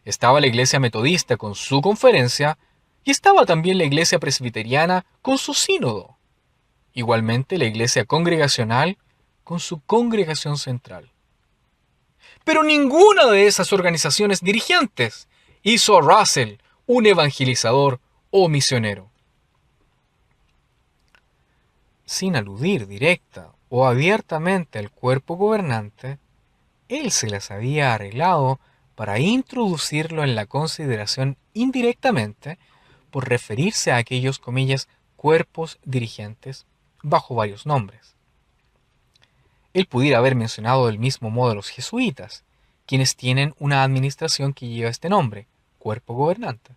Estaba la iglesia metodista con su conferencia y estaba también la iglesia presbiteriana con su sínodo. Igualmente la iglesia congregacional con su congregación central. Pero ninguna de esas organizaciones dirigentes hizo a Russell un evangelizador o misionero. Sin aludir directa o abiertamente al cuerpo gobernante, él se las había arreglado para introducirlo en la consideración indirectamente por referirse a aquellos, comillas, cuerpos dirigentes bajo varios nombres. Él pudiera haber mencionado del mismo modo a los jesuitas, quienes tienen una administración que lleva este nombre, cuerpo gobernante.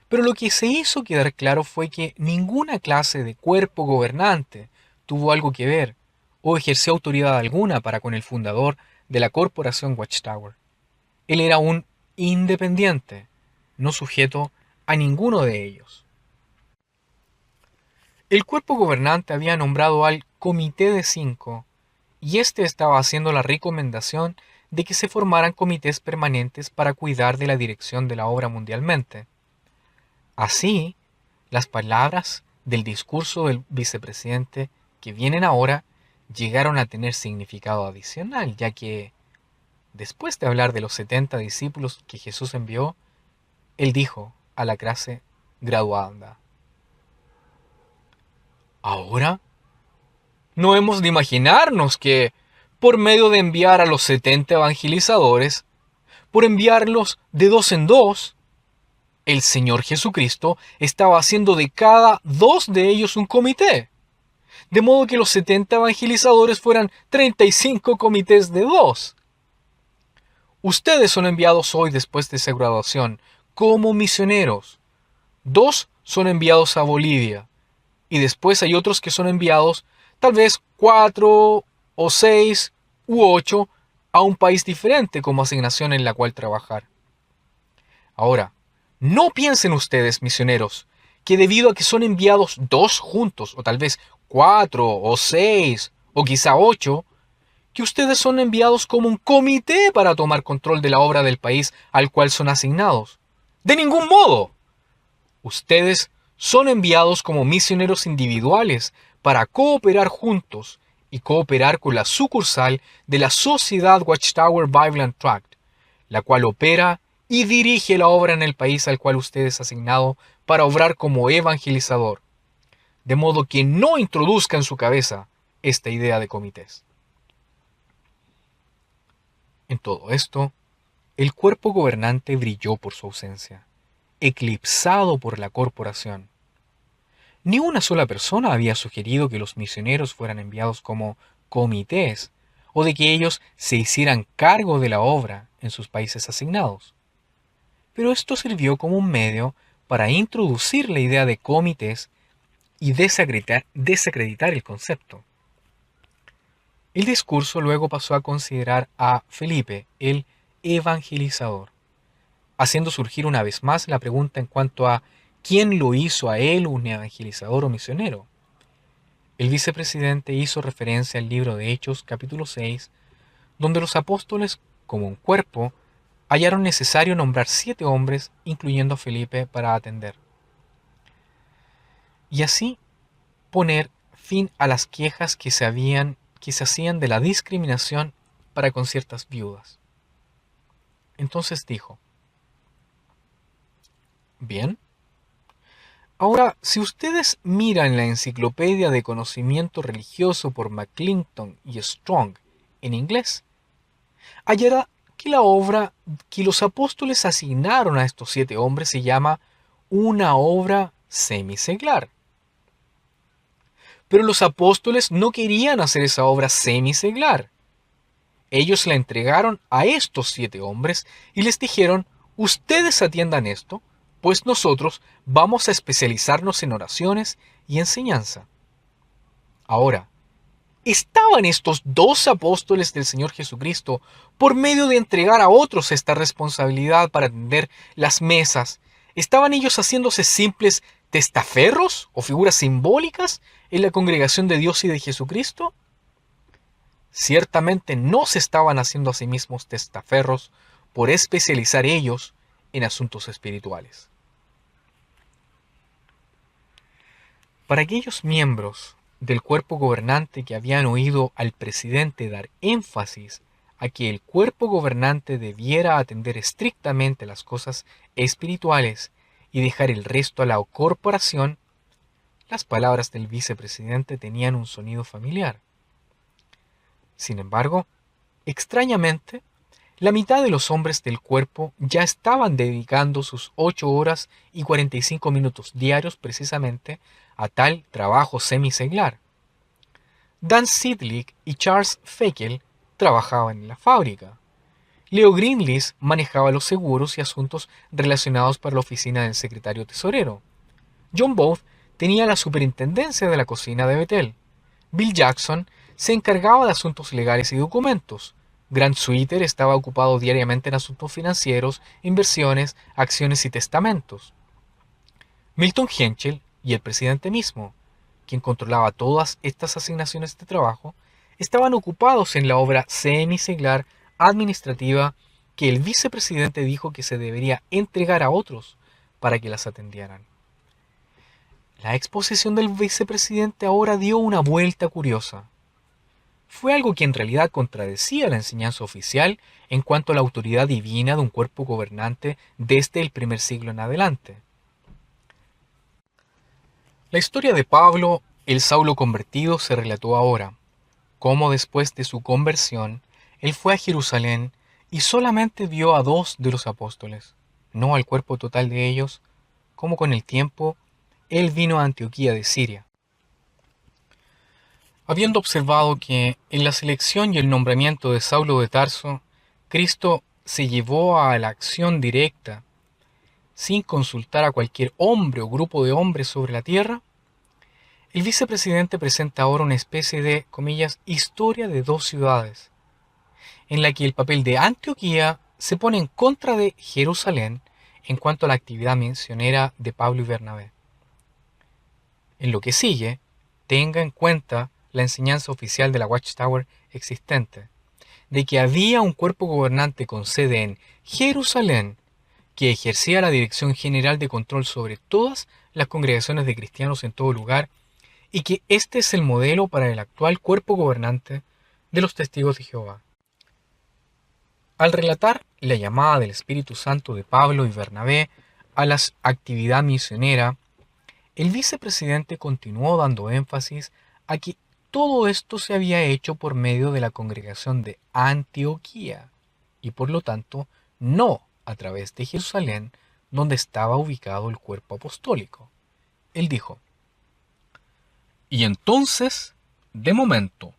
Pero lo que se hizo quedar claro fue que ninguna clase de cuerpo gobernante tuvo algo que ver o ejerció autoridad alguna para con el fundador de la corporación Watchtower. Él era un independiente, no sujeto a ninguno de ellos. El cuerpo gobernante había nombrado al Comité de Cinco y este estaba haciendo la recomendación de que se formaran comités permanentes para cuidar de la dirección de la obra mundialmente. Así, las palabras del discurso del vicepresidente que vienen ahora llegaron a tener significado adicional, ya que, después de hablar de los 70 discípulos que Jesús envió, él dijo a la clase graduanda: ahora no hemos de imaginarnos que, por medio de enviar a los 70 evangelizadores, por enviarlos de dos en dos, el Señor Jesucristo estaba haciendo de cada dos de ellos un comité, de modo que los 70 evangelizadores fueran 35 comités de dos. Ustedes son enviados hoy después de esa graduación como misioneros. Dos son enviados a Bolivia y después hay otros que son enviados, tal vez 4 o 6 u 8, a un país diferente como asignación en la cual trabajar. Ahora, no piensen ustedes, misioneros, que debido a que son enviados dos juntos, o tal vez 4 o 6 o quizá 8, que ustedes son enviados como un comité para tomar control de la obra del país al cual son asignados. ¡De ningún modo! Ustedes son enviados como misioneros individuales para cooperar juntos y cooperar con la sucursal de la Sociedad Watchtower Bible and Tract, la cual opera y dirige la obra en el país al cual usted es asignado para obrar como evangelizador, de modo que no introduzca en su cabeza esta idea de comités. En todo esto, el cuerpo gobernante brilló por su ausencia, eclipsado por la corporación. Ni una sola persona había sugerido que los misioneros fueran enviados como comités o de que ellos se hicieran cargo de la obra en sus países asignados. Pero esto sirvió como un medio para introducir la idea de comités y desacreditar el concepto. El discurso luego pasó a considerar a Felipe el evangelizador, haciendo surgir una vez más la pregunta en cuanto a quién lo hizo a él un evangelizador o misionero. El vicepresidente hizo referencia al libro de Hechos capítulo 6, donde los apóstoles, como un cuerpo, hallaron necesario nombrar 7 hombres, incluyendo a Felipe, para atender. Y así poner fin a las quejas que se hacían de la discriminación para con ciertas viudas. Entonces dijo: bien, ahora si ustedes miran la Enciclopedia de Conocimiento Religioso por McClinton y Strong en inglés, hallará que la obra que los apóstoles asignaron a estos 7 hombres se llama una obra semiseglar. Pero los apóstoles no querían hacer esa obra semiseglar. Ellos la entregaron a estos 7 hombres y les dijeron: ustedes atiendan esto, pues nosotros vamos a especializarnos en oraciones y enseñanza. Ahora, ¿estaban estos 2 apóstoles del Señor Jesucristo, por medio de entregar a otros esta responsabilidad para atender las mesas, ¿Estaban ellos haciéndose simples testaferros o figuras simbólicas en la congregación de Dios y de Jesucristo? Ciertamente no se estaban haciendo a sí mismos testaferros por especializar ellos en asuntos espirituales. Para aquellos miembros del cuerpo gobernante que habían oído al presidente dar énfasis a que el cuerpo gobernante debiera atender estrictamente las cosas espirituales y dejar el resto a la corporación, las palabras del vicepresidente tenían un sonido familiar. Sin embargo, extrañamente, la mitad de los hombres del cuerpo ya estaban dedicando sus 8 horas y 45 minutos diarios precisamente a tal trabajo semiseglar. Dan Sidlick y Charles Feckel trabajaban en la fábrica. Leo Greenlees manejaba los seguros y asuntos relacionados para la oficina del secretario tesorero. John Booth tenía la superintendencia de la cocina de Bethel. Bill Jackson se encargaba de asuntos legales y documentos. Grant Sweeter estaba ocupado diariamente en asuntos financieros, inversiones, acciones y testamentos. Milton Henschel y el presidente mismo, quien controlaba todas estas asignaciones de trabajo, estaban ocupados en la obra semiseglar administrativa que el vicepresidente dijo que se debería entregar a otros para que las atendieran. La exposición del vicepresidente ahora dio una vuelta curiosa. Fue algo que en realidad contradecía la enseñanza oficial en cuanto a la autoridad divina de un cuerpo gobernante desde el primer siglo en adelante. La historia de Pablo, el Saulo convertido, se relató ahora, cómo después de su conversión, él fue a Jerusalén y solamente vio a 2 de los apóstoles, no al cuerpo total de ellos, como con el tiempo, él vino a Antioquía de Siria. Habiendo observado que en la selección y el nombramiento de Saulo de Tarso, Cristo se llevó a la acción directa, sin consultar a cualquier hombre o grupo de hombres sobre la tierra, el vicepresidente presenta ahora una especie de, comillas, historia de 2 ciudades, en la que el papel de Antioquía se pone en contra de Jerusalén en cuanto a la actividad misionera de Pablo y Bernabé. En lo que sigue, tenga en cuenta la enseñanza oficial de la Watchtower existente, de que había un cuerpo gobernante con sede en Jerusalén que ejercía la dirección general de control sobre todas las congregaciones de cristianos en todo lugar y que este es el modelo para el actual cuerpo gobernante de los testigos de Jehová. Al relatar la llamada del Espíritu Santo de Pablo y Bernabé a la actividad misionera, el vicepresidente continuó dando énfasis a que todo esto se había hecho por medio de la congregación de Antioquía y por lo tanto no a través de Jerusalén, donde estaba ubicado el cuerpo apostólico. Él dijo: y entonces, de momento,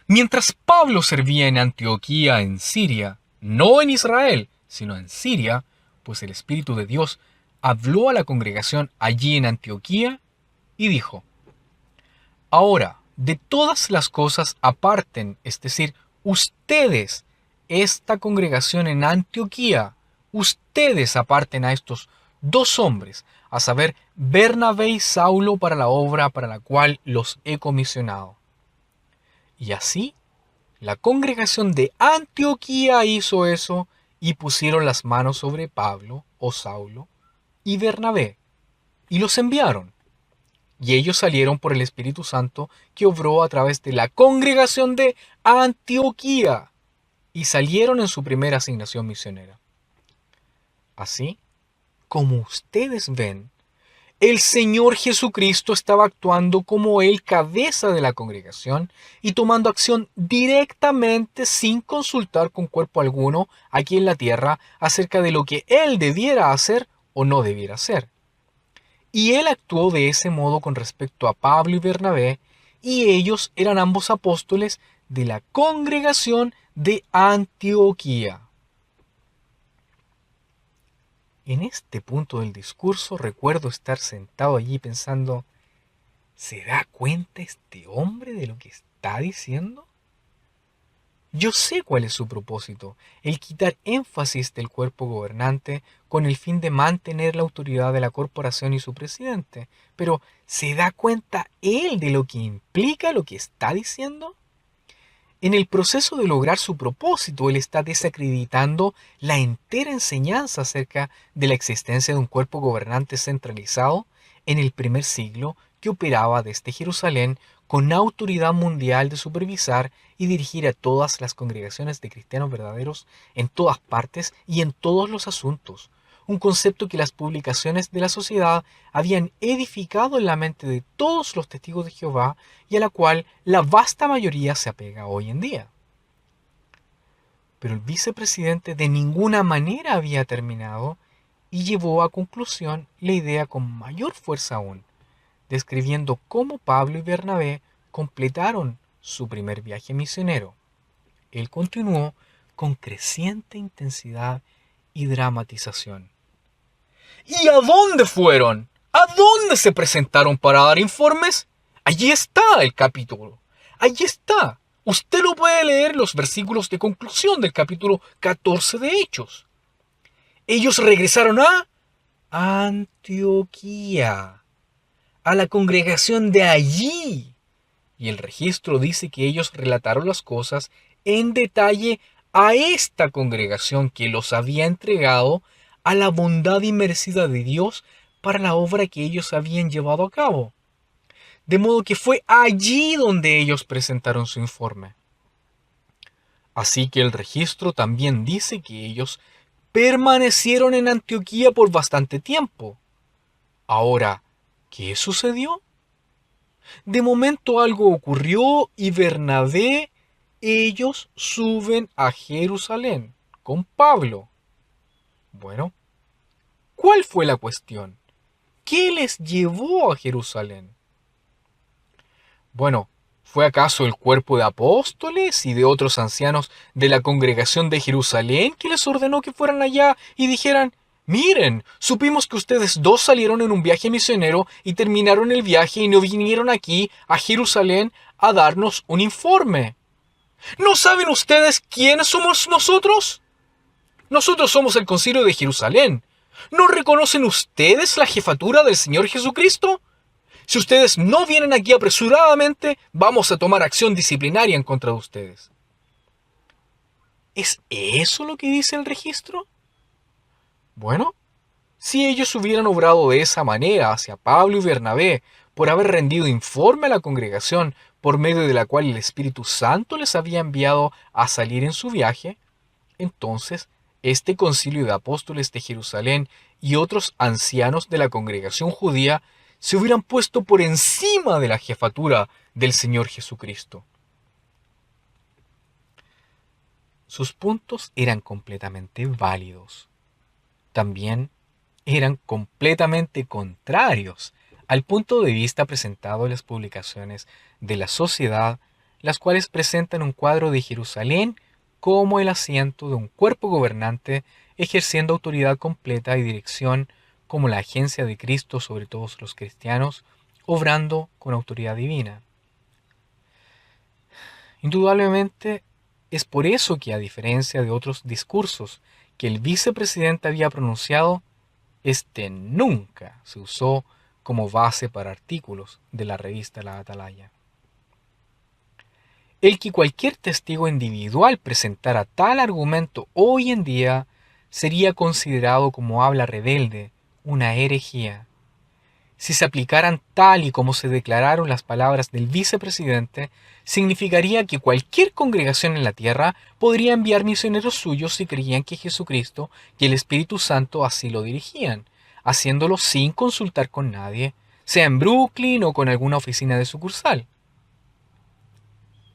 mientras Pablo servía en Antioquía en Siria, no en Israel, sino en Siria, pues el Espíritu de Dios habló a la congregación allí en Antioquía y dijo: ahora, de todas las cosas aparten, es decir, ustedes, esta congregación en Antioquía, ustedes aparten a estos 2 hombres, a saber, Bernabé y Saulo, para la obra para la cual los he comisionado. Y así, la congregación de Antioquía hizo eso y pusieron las manos sobre Pablo o Saulo y Bernabé y los enviaron. Y ellos salieron por el Espíritu Santo que obró a través de la congregación de Antioquía y salieron en su primera asignación misionera. Así, como ustedes ven, el Señor Jesucristo estaba actuando como el cabeza de la congregación y tomando acción directamente sin consultar con cuerpo alguno aquí en la tierra acerca de lo que Él debiera hacer o no debiera hacer. Y Él actuó de ese modo con respecto a Pablo y Bernabé, y ellos eran ambos apóstoles de la congregación de Antioquía. En este punto del discurso recuerdo estar sentado allí pensando: ¿se da cuenta este hombre de lo que está diciendo? Yo sé cuál es su propósito, el quitar énfasis del cuerpo gobernante con el fin de mantener la autoridad de la corporación y su presidente. Pero, ¿se da cuenta él de lo que implica lo que está diciendo? En el proceso de lograr su propósito, él está desacreditando la entera enseñanza acerca de la existencia de un cuerpo gobernante centralizado en el primer siglo que operaba desde Jerusalén con autoridad mundial de supervisar y dirigir a todas las congregaciones de cristianos verdaderos en todas partes y en todos los asuntos, un concepto que las publicaciones de la sociedad habían edificado en la mente de todos los testigos de Jehová y a la cual la vasta mayoría se apega hoy en día. Pero el vicepresidente de ninguna manera había terminado y llevó a conclusión la idea con mayor fuerza aún, describiendo cómo Pablo y Bernabé completaron su primer viaje misionero. Él continuó con creciente intensidad y dramatización. ¿Y a dónde fueron? ¿A dónde se presentaron para dar informes? Allí está el capítulo. Allí está. Usted lo puede leer los versículos de conclusión del capítulo 14 de Hechos. Ellos regresaron a Antioquía, a la congregación de allí. Y el registro dice que ellos relataron las cosas en detalle a esta congregación que los había entregado a la bondad inmerecida de Dios para la obra que ellos habían llevado a cabo. De modo que fue allí donde ellos presentaron su informe. Así que el registro también dice que ellos permanecieron en Antioquía por bastante tiempo. Ahora, ¿qué sucedió? De momento algo ocurrió y Bernabé, ellos suben a Jerusalén con Pablo. Bueno, ¿cuál fue la cuestión? ¿Qué les llevó a Jerusalén? Bueno, ¿fue acaso el cuerpo de apóstoles y de otros ancianos de la congregación de Jerusalén que les ordenó que fueran allá y dijeran: miren, supimos que ustedes dos salieron en un viaje misionero y terminaron el viaje y no vinieron aquí a Jerusalén a darnos un informe? ¿No saben ustedes quiénes somos nosotros? Nosotros somos el Concilio de Jerusalén. ¿No reconocen ustedes la jefatura del Señor Jesucristo? Si ustedes no vienen aquí apresuradamente, vamos a tomar acción disciplinaria en contra de ustedes. ¿Es eso lo que dice el registro? Bueno, si ellos hubieran obrado de esa manera hacia Pablo y Bernabé por haber rendido informe a la congregación por medio de la cual el Espíritu Santo les había enviado a salir en su viaje, entonces este concilio de apóstoles de Jerusalén y otros ancianos de la congregación judía se hubieran puesto por encima de la jefatura del Señor Jesucristo. Sus puntos eran completamente válidos. También eran completamente contrarios al punto de vista presentado en las publicaciones de la sociedad, las cuales presentan un cuadro de Jerusalén como el asiento de un cuerpo gobernante ejerciendo autoridad completa y dirección como la agencia de Cristo sobre todos los cristianos, obrando con autoridad divina. Indudablemente, es por eso que, a diferencia de otros discursos que el vicepresidente había pronunciado, este nunca se usó como base para artículos de la revista La Atalaya. El que cualquier testigo individual presentara tal argumento hoy en día sería considerado como habla rebelde, una herejía. Si se aplicaran tal y como se declararon las palabras del vicepresidente, significaría que cualquier congregación en la tierra podría enviar misioneros suyos si creían que Jesucristo y el Espíritu Santo así lo dirigían, haciéndolo sin consultar con nadie, sea en Brooklyn o con alguna oficina de sucursal.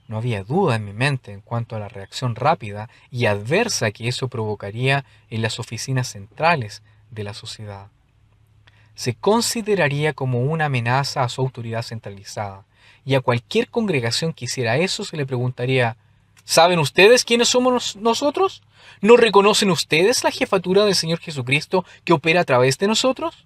No había duda en mi mente en cuanto a la reacción rápida y adversa que eso provocaría en las oficinas centrales de la sociedad. Se consideraría como una amenaza a su autoridad centralizada, y a cualquier congregación que hiciera eso se le preguntaría: ¿saben ustedes quiénes somos nosotros? ¿No reconocen ustedes la jefatura del Señor Jesucristo que opera a través de nosotros?